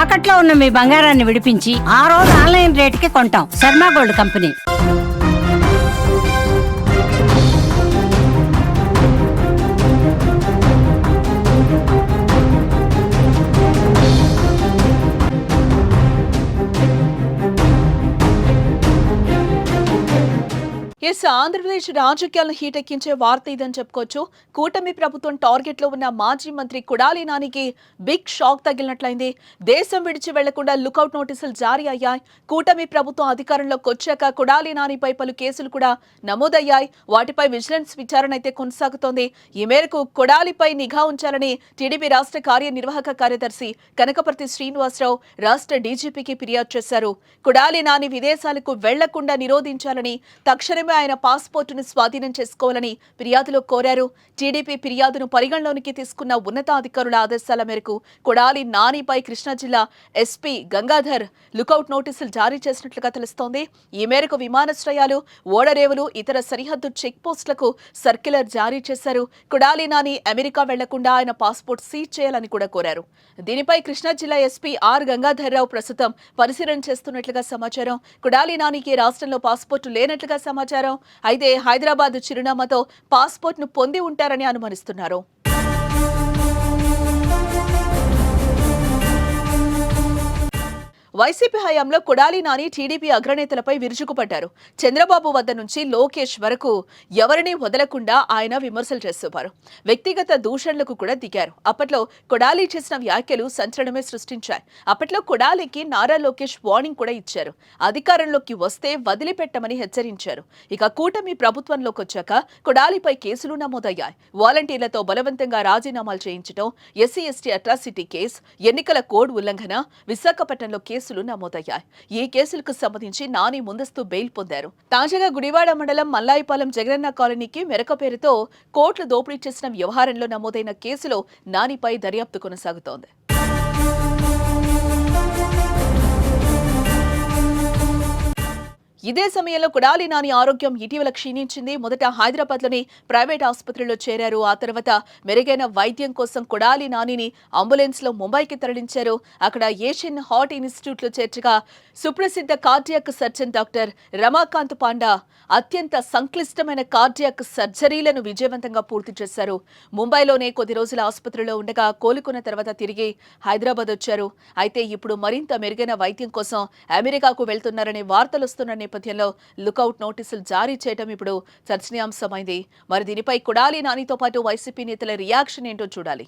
తాకట్లో ఉన్న మీ బంగారాన్ని విడిపించి ఆ రోజు ఆన్లైన్ రేటుకి కొంటాం. Sharma gold company. ఆంధ్రప్రదేశ్ రాజకీయాలను హీటెక్కించే వార్త ఇదని చెప్పుకోవచ్చు. కూటమి ప్రభుత్వం టార్గెట్ లో ఉన్న మాజీ మంత్రి కొడాలి నానికి బిగ్ షాక్ తగిలినట్లయింది. దేశం విడిచి వెళ్లకుండా లుకౌట్ నోటీసులు జారీ అయ్యాయి. కూటమి ప్రభుత్వం అధికారంలోకి వచ్చాక కొడాలి నానిపై పలు కేసులు కూడా నమోదయ్యాయి. వాటిపై విజిలెన్స్ విచారణ అయితే కొనసాగుతోంది. ఈ మేరకు కొడాలిపై నిఘా ఉంచాలని టీడీపీ రాష్ట్ర కార్యనిర్వాహక కార్యదర్శి కనకపర్తి శ్రీనివాసరావు రాష్ట్ర డీజీపీకి ఫిర్యాదు చేశారు. కొడాలి నాని విదేశాలకు వెళ్లకుండా నిరోధించాలని, తక్షణమే ఆయన పాస్పోర్టును స్వాధీనం చేసుకోవాలని ఫిర్యాదులో కోరారు. టీడీపీ ఫిర్యాదును పరిగణలోనికి తీసుకున్న ఉన్నతాధికారుల ఆదేశాల మేరకు కొడాలి నానిపై కృష్ణా జిల్లా ఎస్పీ గంగాధర్ లుకౌట్ నోటీసులు జారీ చేసినట్లుగా తెలుస్తోంది. ఈ మేరకు విమానాశ్రయాలు, ఓడరేవులు, ఇతర సరిహద్దు చెక్ పోస్టులకు సర్క్యులర్ జారీ చేశారు. కొడాలి నాని అమెరికా వెళ్లకుండా ఆయన పాస్పోర్ట్ సీజ్ చేయాలని కూడా కోరారు. దీనిపై కృష్ణా జిల్లా ఎస్పీ ఆర్ గంగాధర్ రావు ప్రస్తుతం పరిశీలన చేస్తున్నట్లుగా సమాచారం. కొడాలి నానికి రాష్ట్రంలో పాస్పోర్టు లేనట్లుగా సమాచారం. అయితే హైదరాబాద్ చిరునామాతో పాస్పోర్ట్ ను పొంది ఉంటారని అనుమానిస్తున్నారు. వైసీపీ హయాంలో కొడాలి నాని టీడీపీ అగ్రనేతలపై విరుచుకుపడ్డారు. చంద్రబాబు వద్ద నుంచి లోకేష్ వరకు ఎవరినీ వదలకుండా ఆయన విమర్శలు చేస్తున్నారు. వ్యక్తిగత దూషణలకు కూడా దిగారు. అప్పట్లో కొడాలి చేసిన వ్యాఖ్యలు సంచలనమే సృష్టించాయి. అప్పట్లో కొడాలికి నారా లోకేష్ వార్నింగ్ కూడా ఇచ్చారు. అధికారంలోకి వస్తే వదిలిపెట్టమని హెచ్చరించారు. ఇక కూటమి ప్రభుత్వంలోకి వచ్చాక కొడాలిపై కేసులు నమోదయ్యాయి. వాలంటీర్లతో బలవంతంగా రాజీనామాలు చేయించడం, ఎస్సీ ఎస్టీ అట్రాసిటీ కేసు, ఎన్నికల కోడ్ ఉల్లంఘన, విశాఖపట్నంలో కేసులు నమోదయ్యాయి. ఈ కేసులకు సంబంధించి నాని ముందస్తు బెయిల్ పొందారు. తాజాగా గుడివాడ మండలం మల్లాయిపాలెం జగనన్న కాలనీకి మెరక పేరుతో కోట్లు దోపిడీ చేసిన వ్యవహారంలో నమోదైన కేసులో నానిపై దర్యాప్తు కొనసాగుతోంది. ఇదే సమయంలో కొడాలి నాని ఆరోగ్యం ఇటీవల క్షీణించింది. మొదట హైదరాబాద్లోని ప్రైవేట్ ఆసుపత్రిలో చేరారు. ఆ తర్వాత మెరుగైన వైద్యం కోసం కొడాలి నానిని అంబులెన్స్ లో ముంబైకి తరలించారు. అక్కడ ఏషియన్ హార్ట్ ఇన్స్టిట్యూట్ లో చేర్చగా సుప్రసిద్ధ cardiac surgeon doctor Ramakant Panda అత్యంత సంక్లిష్టమైన కార్డియాక్ సర్జరీలను విజయవంతంగా పూర్తి చేశారు. ముంబైలోనే కొద్ది రోజుల ఆసుపత్రిలో ఉండగా కోలుకున్న తర్వాత తిరిగి హైదరాబాద్ వచ్చారు. అయితే ఇప్పుడు మరింత మెరుగైన వైద్యం కోసం అమెరికాకు వెళ్తున్నారనే వార్తలు వస్తున్న నేపథ్యంలో లుకౌట్ నోటీసులు జారీ చేయడం ఇప్పుడు చర్చనీయాంశమైంది. మరి దీనిపై కొడాలి నానితో పాటు వైసీపీ నేతల రియాక్షన్ ఏంటో చూడాలి.